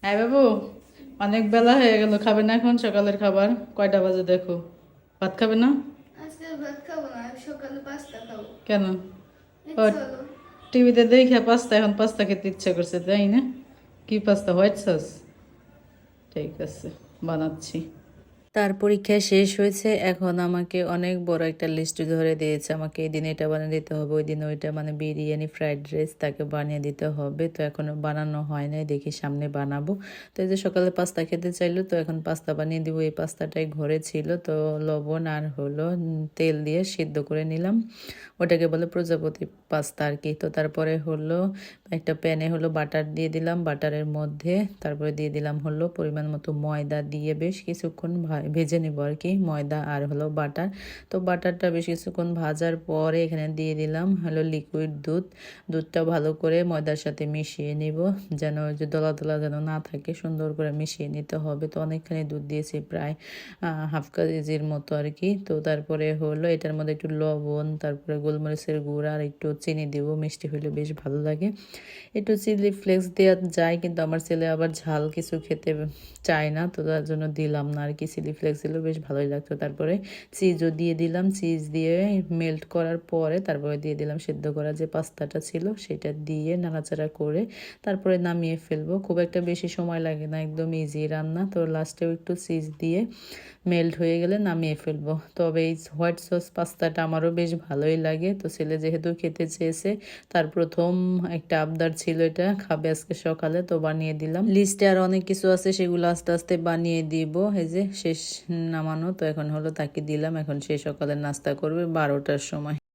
হ্যাঁ বাবু, অনেক বেলা হয়ে গেল, খাবে না এখন? সকালের খাবার কয়টা বাজে দেখো। ভাত খাবে না? আজকে ভাত খাবো না, সকালে পাস্তা খাবো। কেন? ও, ইচ্ছা হলো। টিভিতে দেখে পাস্তা, এখন পাস্তা খেতে ইচ্ছা করছে তাই না? কি পাস্তা? White sauce? ঠিক আছে, বানাচ্ছি। তার পরীক্ষা শেষ হয়েছে, এখন আমাকে অনেক বড় একটা লিস্ট ধরে দিয়েছে, আমাকে এই দিন এটা বানিয়ে দিতে হবে, ওই দিন ওইটা, মানে বিরিয়ানি, ফ্রাইড রাইস তাকে বানিয়ে দিতে হবে। তো এখনো বানানো হয় নাই, দেখি সামনে বানাবো। তো এই যে সকালে পাস্তা খেতে চাইলো, তো এখন পাস্তা বানিয়ে দিব। এই পাস্তাটাই ঘরে ছিল, তো লবণ আর হলো তেল দিয়ে সিদ্ধ করে নিলাম। ওটাকে বলে প্রজাপতি পাস্তা আর কি। তো তারপরে হলো একটা প্যানে হলো বাটার দিয়ে দিলাম, বাটারের মধ্যে তারপরে দিয়ে দিলাম হলো পরিমাণ মতো ময়দা, দিয়ে বেশ কিছুক্ষণ ভেজে নেবো আর কি, ময়দা আর হলো বাটার। তো বাটারটা বেশ কিছুক্ষণ ভাজার পরে এখানে দিয়ে দিলাম হলো লিকুইড দুধ। দুধটা ভালো করে ময়দার সাথে মিশিয়ে নিব, যেন ওই যে দলা দলা যেন না থাকে, সুন্দর করে মিশিয়ে নিতে হবে। তো অনেকখানি দুধ দিয়েছি, প্রায় হাফ কেজির মতো আর কি। তো তারপরে হলো এটার মধ্যে একটু লবণ, তারপরে গোলমরিচের গুঁড়া আর একটু চিনি দিব, মিষ্টি হলে বেশ ভালো লাগে। একটু চিলি ফ্লেক্স দেওয়া যায়, কিন্তু আমার ছেলে আবার ঝাল কিছু খেতে চায় না, তো তার জন্য দিলাম না আর কি। চিলি ফ্লেক্স দিলেও বেশ ভালোই লাগতো। তারপরে চিজও দিয়ে দিলাম, চিজ দিয়ে মেল্ট করার পরে তারপরে দিয়ে দিলাম সেদ্ধ করা যে পাস্তাটা ছিল, সেটা দিয়ে নাড়াচাড়া করে তারপরে নামিয়ে ফেলবো। খুব একটা বেশি সময় লাগে না, একদম ইজি রান্না। তো লাস্টেও একটু চিজ দিয়ে মেল্ট হয়ে গেলে নামিয়ে ফেলবো। তবে এই হোয়াইট সস পাস্তাটা আমারও বেশ ভালোই লাগে। তো ছেলে যেহেতু খেতে চেয়েছে, তার প্রথম একটা আবদার ছিল, এটা খাবে আজকে সকালে, তো বানিয়ে দিলাম। লিস্টে আর অনেক কিছু আছে, সেগুলো আস্তে আস্তে বানিয়ে দিব। এই যে শেষ নামানো, তো এখন হলো তাকে দিলাম, এখন সে সকালে নাস্তা করবে 12টার সময়।